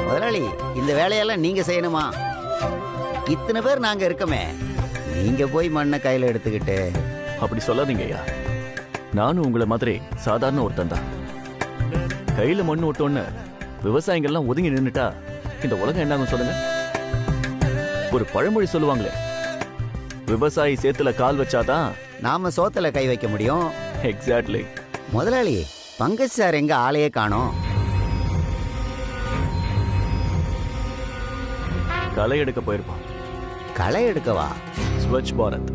முதலாளி, இந்த வேலையெல்லாம் நீங்க செய்யணுமா? இத்தனை பேர் நாங்க இருக்கமே, நீங்க போய் மண்ணை கையில எடுத்துக்கிட்டு. அப்படி சொல்லாதீங்க ஐயா. நானும் உங்களை மாதிரி சாதாரண ஒருத்தன் தான். கையில மண்ணு விட்டோன்னு விவசாயிகள்லாம் ஒதுங்கி நின்னுட்டா இந்த உலகம் என்னாகும் சொல்லுங்க? ஒரு பழமொழி சொல்லுவாங்களே, விவசாயி சேத்துல கால் வச்சாதான் நாம சோத்துல கை வைக்க முடியும். எக்ஸாக்ட்லி. முதலாளி, பங்கஜ் சார் எங்க ஆளையே காணோம். களை எடுக்க போயிருப்பான். களை எடுக்கவா? ஸ்வச் பாரத்.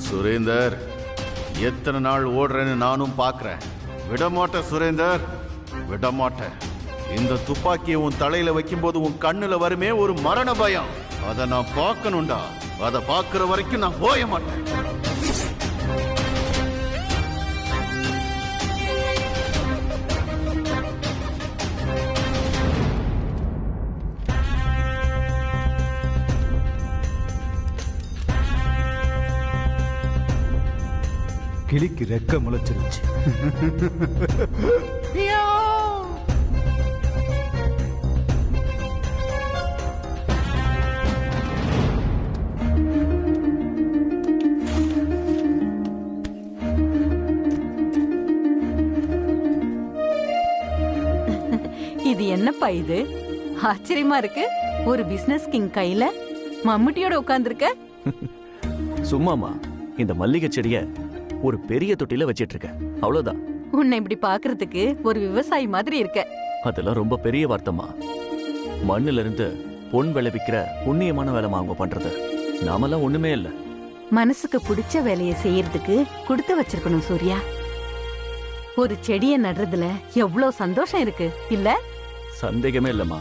சுரேந்தர், எத்தனை நாள் ஓடுறேன்னு நானும் பார்க்கிறேன். விடமாட்டேன் சுரேந்தர், விடமாட்டேன். இந்த துப்பாக்கியை உன் தலையில வைக்கும்போது உன் கண்ணுல வருமே ஒரு மரண பயம், அதை நான் பார்க்கணும்டா. அதை பார்க்கிற வரைக்கும் நான் போய மாட்டேன். கிளிக்கு ரெக்க முளைச்சிருச்சு. இது என்னப்பா இது? ஆச்சரியமா இருக்கு. ஒரு பிசினஸ் கிங் கையில மம்முட்டியோட உட்கார்ந்துருக்க. சும்மாமா, இந்த மல்லிகை செடிய ஒரு பெரிய தொட்டில வச்சிட்டு இருக்க, அவ்வளவுதான். உன்னை இப்படி பாக்குறதுக்கு ஒரு விவசாயி மாதிரி இருக்க. அதெல்லாம் ரொம்ப பெரிய வார்த்தைமா. மண்ணுல இருந்து பொன் விளைவிக்கிற புண்ணியமான வேலைமா அவங்க பண்றது. நாமெல்லாம் ஒண்ணுமே இல்ல. மனசுக்கு பிடிச்ச வேலையை செய்யறதுக்கு கொடுத்து வச்சிருக்கணும் சூர்யா. ஒரு செடியை நடுறதுல எவ்வளவு சந்தோஷம் இருக்கு இல்ல? சந்தேகமே இல்லம்மா.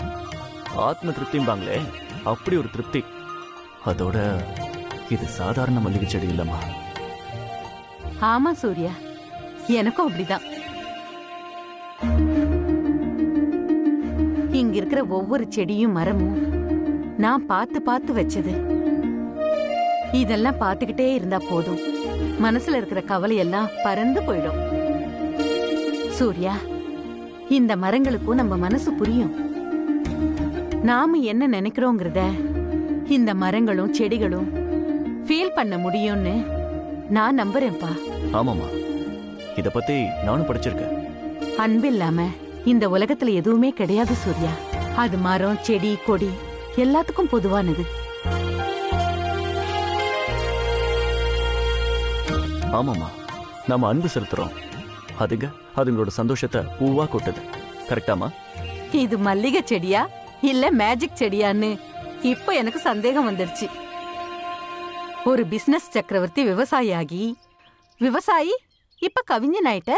ஆத்ம திருப்திம்பாங்களே, அப்படி ஒரு திருப்தி. அதோட இது சாதாரண மல்லிகை செடி இல்லம்மா. ஆமா சூர்யா, எனக்கும் அப்படிதான். இங்க இருக்கிற ஒவ்வொரு செடியும் மரமும் நான் பார்த்து பார்த்து வச்சது. இதெல்லாம் பார்த்துக்கிட்டே இருந்தா போதும், மனசுல இருக்கிற கவலை எல்லாம் பறந்து போயிடும். சூர்யா, இந்த மரங்களுக்கும் நம்ம மனசு புரியும். நாம என்ன நினைக்கிறோங்கிறத இந்த மரங்களும் செடிகளும் ஃபீல் பண்ண முடியும்னு நான் நம்புறேன்ப்பா. ஆமாமா, இத பத்தி நானும் படிச்சிருக்கேன். அன்பு இல்லாம இந்த உலகத்துல எதுவுமே கிடையாது சூர்யா. அது மரம், செடி, கொடி எல்லாத்துக்கும் பொதுவானது. ஆமாமா, நாம அன்பு செலுத்துறோம். அதுங்களோட சந்தோஷத்தை பூவா கொட்டுது. கரெக்டாமா? இது மல்லிகை செடியா இல்ல மேஜிக் செடியான்னு இப்ப எனக்கு சந்தேகம் வந்துருச்சு. ஒரு பிசினஸ் சக்கரவர்த்தி விவசாயி ஆகி விவசாயி இப்ப கவிஞன் ஆயிட்ட.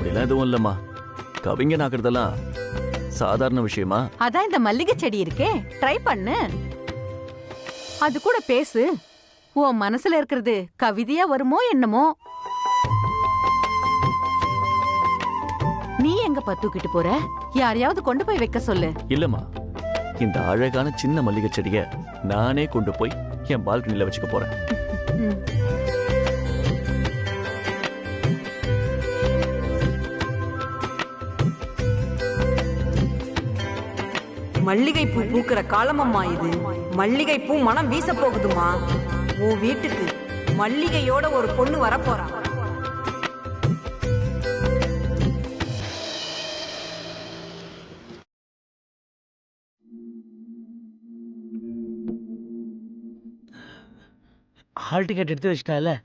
அப்படிலாம் எதுவும் இல்லம்மா. கவிஞன் ஆக்குறதெல்லாம் சாதாரண விஷயமா? அதான் இந்த மல்லிகை செடி இருக்கே, ட்ரை பண்ணு. அது கூட பேசு. உன் மனசுல இருக்கிறது கவிதையா வருமோ என்னமோ. நீ எங்க தூக்கிட்டு போற? யாரையாவது கொண்டு போய் வைக்க சொல்லு. இல்லம்மா, இந்த அழகான சின்ன மல்லிகை செடிய நானே கொண்டு போய் என் பால்கனில வச்சுக்க போறேன். ம். மல்லிகை பூ பூக்கிற காலமம்மா இது. மல்லிகை பூ மனம் வீச போகுதுமா. உன் வீட்டுக்கு மல்லிகையோட ஒரு பொண்ணு வரப்போறா. ஹால் டிக்கெட் எடுத்து வச்சிட்டால.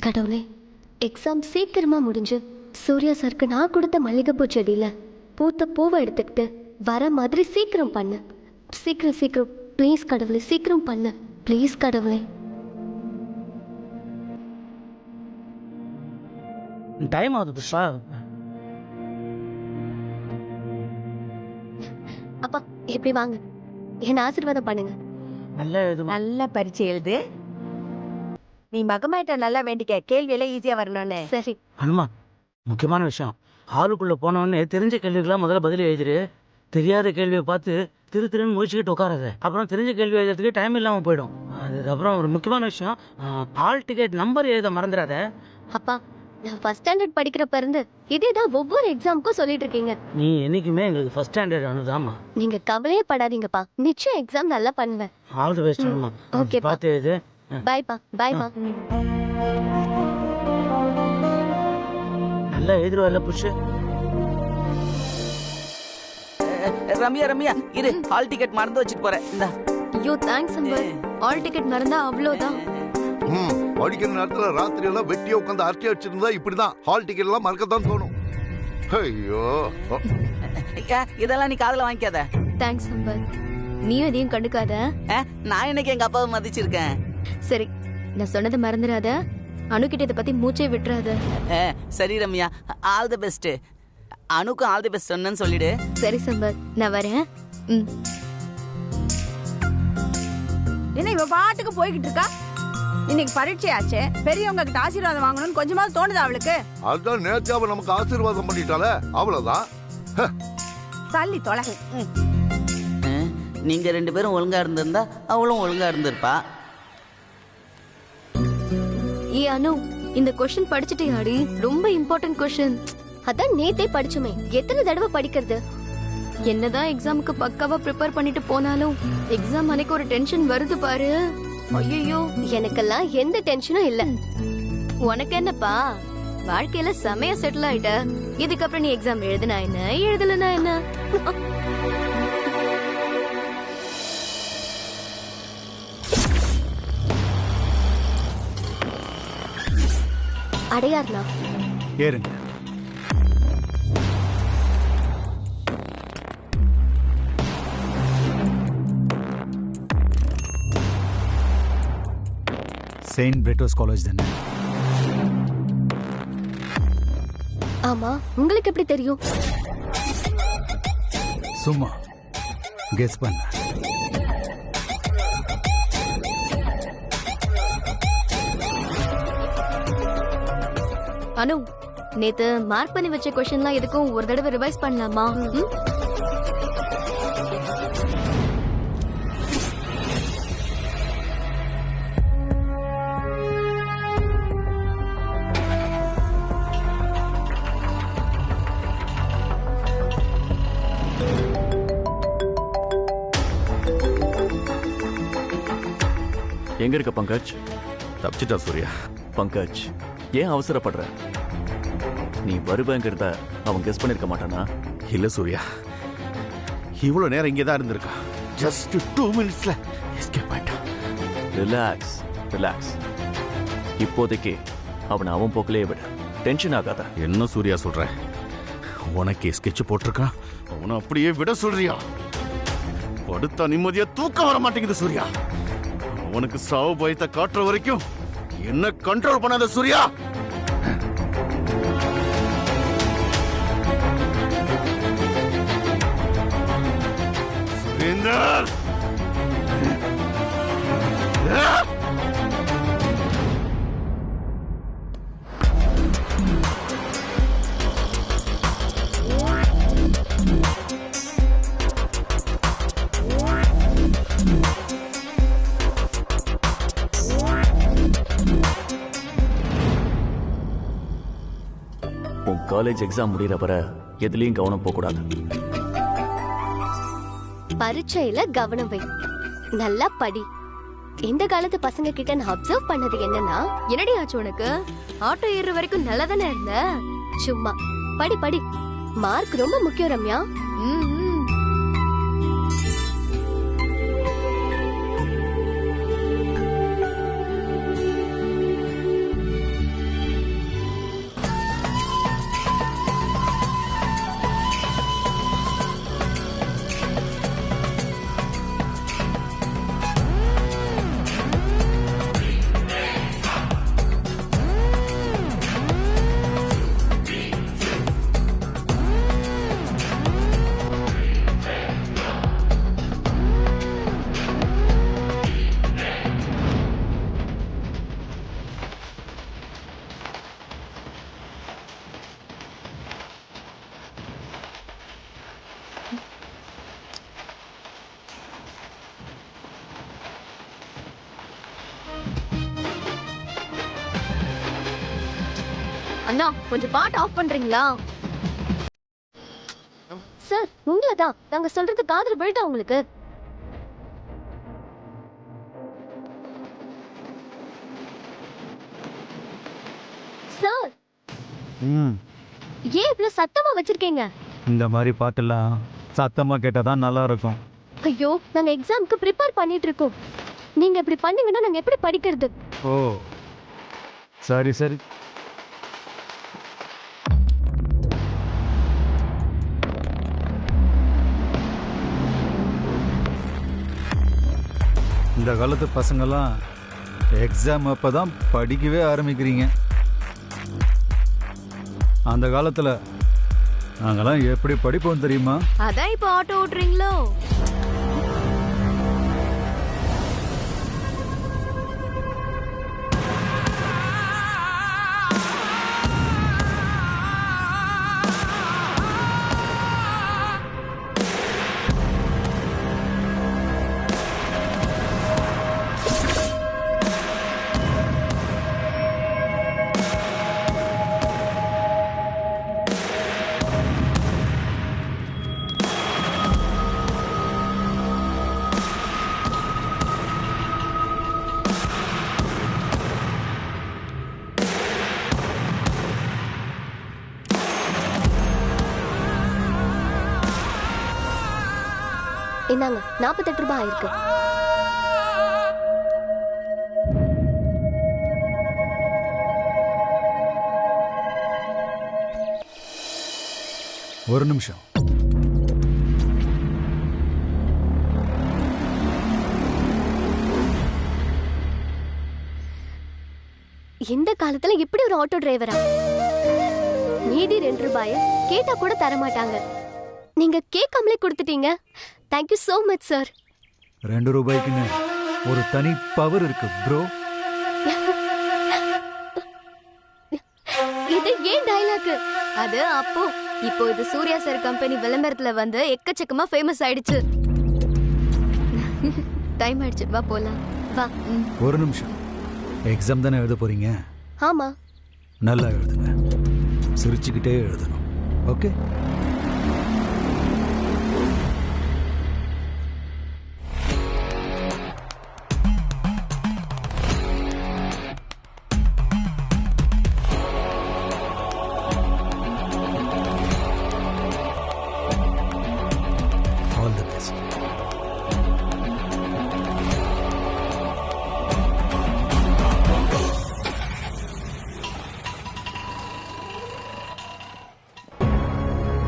கடவுளே, எக்ஸாம் சீக்கிரமா முடிஞ்சு சூர்யா சாருக்கு நான் கொடுத்த மல்லிகைப்பூ செடியில் பூத்த பூவை எடுத்துக்கிட்டு வர மாதிரி சீக்கிரம் பண்ணு. சீக்கிரம் சீக்கிரம் ப்ளீஸ் கடவுளே, சீக்கிரம் பண்ணு ப்ளீஸ் கடவுளே. டைம் ஆகுது புஷ்பா. அப்பா எப்படி வாங்க, என்ன ஆசீர்வாதம் பண்ணுங்க. நல்லா எழுதுமா. நல்ல பரீட்சை எழுது. நீ மகமாயிட்ட நல்லா வேண்டிக்க, கேள்வியெல்லாம் ஈஸியா வரணும்னு. சரி. அனுமா, முக்கியமான விஷயம், ஹாலுக்குள்ளே போனவொடனே தெரிஞ்ச கேள்விக்கெல்லாம் முதல்ல பதில் எழுதிரு. தெரியாத கேள்வியை பார்த்து திருன்னு முடிச்சுக்கிட்டு உட்காராத. அப்புறம் தெரிஞ்ச கேள்வி எழுதுறதுக்கு டைம் இல்லாமல் போயிடும். அதுக்கப்புறம் ஒரு முக்கியமான விஷயம், ஹால் டிக்கெட் நம்பர் எழுத மறந்துடாத. அப்பா, நான் ஃபர்ஸ்ட் ஸ்டாண்டர்ட் படிக்கிறப்ப இருந்து இதே தான் ஒவ்வொரு எக்ஸாமுக்கும் சொல்லிட்டு இருக்கீங்க. நீ என்னைக்குமே எங்களுக்கு ஃபர்ஸ்ட் ஸ்டாண்டர்ட் அனுதாமா. நீங்க கவலையே படாதீங்கப்பா, நிச்சயம் எக்ஸாம் நல்லா பண்ணுவேன். ஆல் தி பெஸ்ட் அனுமா. ஓகே, பார்த்து எழுது. பாய்ப்பா. பாய்ப்பா. நல்லா எழுதுருவல்ல புஷ். ரம்யா இரு, ஹால் டிக்கெட் மறந்து வச்சுட்டு போறேன். இந்தா. ஐயோ தேங்க்ஸ் அம்பர். ஹால் டிக்கெட் மறந்தா அவ்வளோதான். படிக்கிற நேரத்துல ராத்திரி எல்லாம் வெட்டியா உட்காந்து அரட்டை அடிச்சிருந்தா இப்படிதான் ஹால் டிக்கெட் எல்லாம் மறக்கத்தான் தோணும். ஐயோ, இதெல்லாம் நீ காதுல வாங்கிக்காத. Thanks amber. நீயும் எதையும் கண்டுக்காத. நான் இன்னைக்கு எங்க அப்பாவை மதிச்சிருக்கேன். சரி, நான் சொன்னதை மறந்துடாத. அணுகிட்ட இதை பத்தி மூச்சே விட்டுறாத. சரி ரம்யா, ஆல் தி பெஸ்ட். அணுக்கும் ஆல் தி பெஸ்ட் சொன்னேன்னு சொல்லிடு. சரி சம்பத், நான் வரேன். என்ன இவ பாட்டுக்கு போய்கிட்டு இருக்கா? இன்னைக்கு பரீட்சை ஆச்சே, பெரியவங்க கிட்ட ஆசீர்வாதம் வாங்கணும்னு கொஞ்சமாவது தோணுதா அவளுக்கு? அதுதான் நேத்து அவ நமக்கு ஆசீர்வாதம் பண்ணிட்டாலே, அவ்வளவுதான். தள்ளி தொலை. நீங்க ரெண்டு பேரும் ஒழுங்கா இருந்திருந்தா அவளும் ஒழுங்கா இருந்திருப்பா. ஏ அனு, இந்த கொஸ்டின் படிச்சுட்டியாடி? ரொம்ப இம்பார்ட்டன்ட் கொஸ்டின். அதான் நேத்தே படிச்சுமே, எத்தனை தடவை படிக்கிறது? என்னதான் எக்ஸாமுக்கு பக்காவா ப்ரிப்பேர் பண்ணிட்டு போனாலும் எக்ஸாம் அன்னைக்கு ஒரு டென்ஷன் வருது பாரு. ஐயோ, எனக்கெல்லாம் எந்த டென்ஷனும் இல்ல. உனக்கு என்னப்பா, வாழ்க்கையில செமையா செட்டில் ஆயிட்ட. இதுக்கப்புறம் நீ எக்ஸாம் எழுதுனா என்ன, எழுதலனா என்ன? அடையார்னா ஏறுங்க. செயின்ட் பிரிட்டோஸ் காலேஜ் தானே? ஆமா, உங்களுக்கு எப்படி தெரியும்? சும்மா கெஸ் பண்ண. அனு, நேத்து மார்க் பண்ணி வச்ச கொஸ்டின்லாம் எதுக்கும் ஒரு தடவை ரிவைஸ் பண்ணலாமா? எங்க இருக்க பங்கஜ்? தப்பிச்சிட்டா சூர்யா. பங்கஜ், ஏன் அவசரப்படுற? நீ வருவேங்கிறத அவன் கெஸ் பண்ணிருக்க மாட்டானா? இல்ல சூர்யா, இவ்வளவு நேரம் இங்கே தான் இருந்திருக்கா. ஜஸ்ட் 2 மினிட்ஸ்ல எஸ்கேப் ஆயிட்டான். Relax relax. இப்போதைக்கு அவனை அவன் போக்கிலே விட. டென்ஷன் ஆகாத. என்ன சூர்யா சொல்ற? உனக்கு ஸ்கெட்ச் போட்டிருக்கான், அவனை அப்படியே விட சொல்றியா? படுத்தா நிம்மதியா தூக்கம் வர மாட்டேங்குது சூர்யா. அவனுக்கு சாவு பயத்தை காட்டுற வரைக்கும் என்ன கண்ட்ரோல் பண்ணாத சூர்யா. சுரேந்தர் உன் காலேஜ் எக்ஸாம் முடிகிற வர எதுலயும் கவனம் போகக்கூடாது. பரீட்சையில கவனம் வை, நல்லா படி. இந்த காலத்து பசங்க கிட்ட நான் அப்சர்வ் பண்ணது என்னன்னா, என்னடி ஆச்சு உனக்கு? ஆட்டோ ஏறுற வரைக்கும் நல்லா தானே இருந்த. சும்மா படி படி, மார்க் ரொம்ப முக்கியம் ரம்யா. அண்ணா கொஞ்சம் பாட்டு ஆஃப் பண்றீங்களா? சார் உங்களை தான், நாங்க சொல்றது காதுல விழுதா உங்களுக்கு? சார் ஏன் இவ்வளவு சத்தமா வச்சிருக்கீங்க? இந்த மாதிரி பாட்டெல்லாம் சத்தமாக கேட்டால் தான் நல்லா இருக்கும். ஐயோ, நாங்க எக்ஸாம்க்கு ப்ரிப்பேர் பண்ணிட்டு இருக்கோம். நீங்க இப்படி பண்ணீங்கன்னா நாங்க எப்படி படிக்கிறது? ஓ சரி சரி. இந்த காலத்து பசங்கெல்லாம் எக்ஸாம் அப்போ தான் படிக்கவே ஆரம்பிக்கிறீங்க. அந்த காலத்தில் நாங்கெல்லாம் எப்படி படிப்போம் தெரியுமா? அதான் இப்போ ஆட்டோ ஓட்டுறீங்களோ? இந்தாங்க 48 ரூபாய் ஆயிருக்கு. ஒரு நிமிஷம். இந்த காலத்துல இப்படி ஒரு ஆட்டோ டிரைவரா? மீதி 2 ரூபாய கேட்டா கூட தர மாட்டாங்க. நீங்க கேட்காமலே கொடுத்துட்டீங்க. Thank you so much sir. 2 ரூபாய்க்குன்னு ஒரு தனி பவர் இருக்கு ப்ரோ. இது ஏன் டயலாக்? அது அப்போ. இப்போ இது சூர்யா சார் கம்பெனி விளம்பரத்துல வந்து எக்கச்சக்கமா ஃபேமஸ் ஆயிடுச்சு. டைம் ஆயிடுச்சு, வா போலாம். வா. ஒரு நிமிஷம். எக்ஸாம் தானே எழுத போறீங்க? ஆமா. நல்லா எழுதுங்க, சிரிச்சுக்கிட்டே எழுதணும். ஓகே?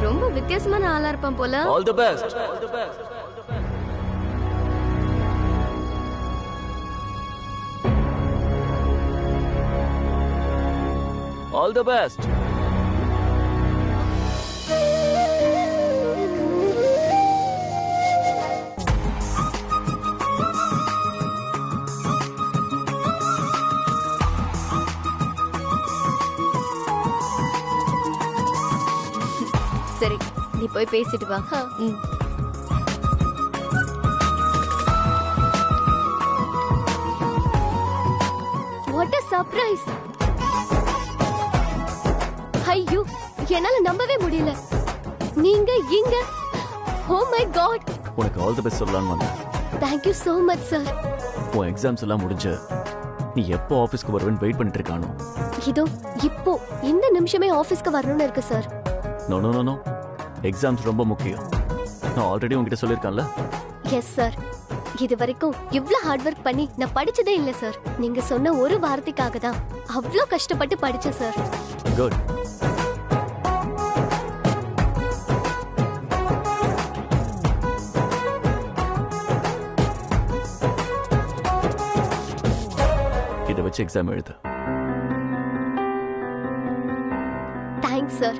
ரொம்ப வித்தியாசமான ஆளா இருப்பான் போல. All the best. All the best. சரி நீ போய் பேசிட்டு வா. ம். What a surprise. ஐயோ என்னால நம்பவே முடியல. நீங்க இங்க. Oh my God. உனக்கு ஆல் தி பெஸ்ட் சொல்லலாம்னு வந்தேன். Thank you so much sir. உன் எக்ஸாம்ஸ் எல்லாம் முடிஞ்சு நீ எப்போ ஆபீஸ்க்கு வருவேன்னு வெயிட் பண்ணிட்டு இருக்கானோ. இதோ இப்போ இந்த நிமிஷமே ஆபீஸ்க்கு வரணும்னு இருக்கு sir. No no no no, exams ரொம்ப முக்கியம். நான் ஆல்ரெடி உங்ககிட்ட சொல்லியிருக்கேன்ல. Yes sir. இது வரைக்கும் இவ்ளோ ஹார்ட் ஒர்க் பண்ணி நான் படிச்சதே இல்ல சார். நீங்க சொன்ன ஒரு வார்த்தைக்காக தான் அவ்ளோ கஷ்டப்பட்டு படிச்சேன் சார். குட். இதை வச்சு எக்ஸாம் எழுது. Thanks sir.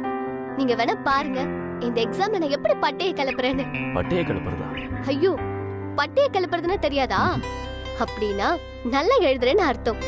நீங்க வேணா பாருங்க இந்த எக்ஸாம்ல நான் எப்படி பட்டையை கிளப்புறேன்னு. பட்டையை கிளப்புறதா? ஐயோ, பட்டையை கிளப்புறதுன்னு தெரியாதா? அப்படின்னா நல்லா எழுதுறேன்னு அர்த்தம்.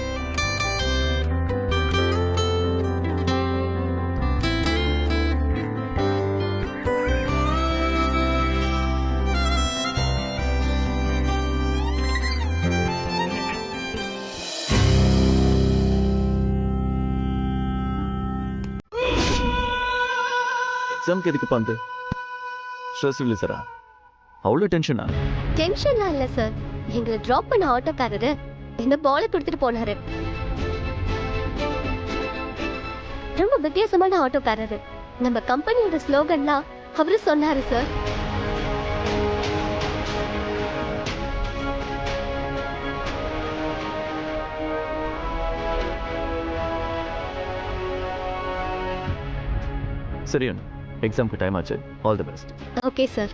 எக்ஸாம்க்கு எதுக்கு பந்து? ஸ்ட்ரெஸ் ரிலீஸரா? அவ்வளோ டென்ஷனா? டென்ஷன்லாம் இல்ல சார். எங்களை டிராப் பண்ண ஆட்டோக்காரரு இந்த பாலை கொடுத்துட்டு போனாரு. ரொம்ப வித்தியாசமான ஆட்டோக்காரரு. நம்ம கம்பெனியோட ஸ்லோகன்லாம் அவரு சொன்னாரு சார். சரி அனு, எக்ஸாம்க்கு டைம் ஆச்சு. All the best. Okay sir.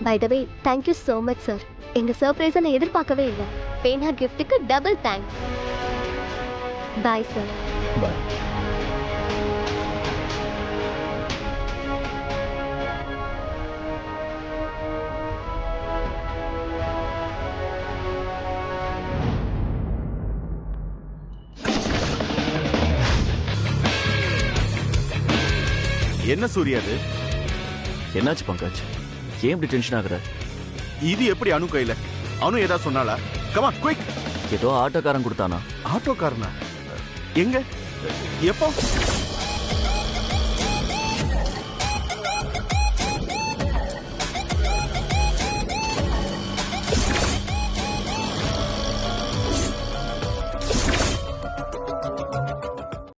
By the way thank you so much sir. எங்க சர்ப்ரைஸை நான் எதிர்பார்க்கவே இல்லை. பேனா கிஃப்ட்டுக்கு double thanks. Bye sir. Bye. என்ன சூர்யா அது? என்னாச்சு பங்கஜ்? ஏன் இப்படி டென்ஷன் ஆகுற? இது எப்படி அனு கையில? அனு ஏதாவது சொன்னாளா? Come on quick. ஏதோ ஆட்டோக்காரன் கொடுத்தானா? ஆட்டோக்காரனா? எங்க? எப்போ?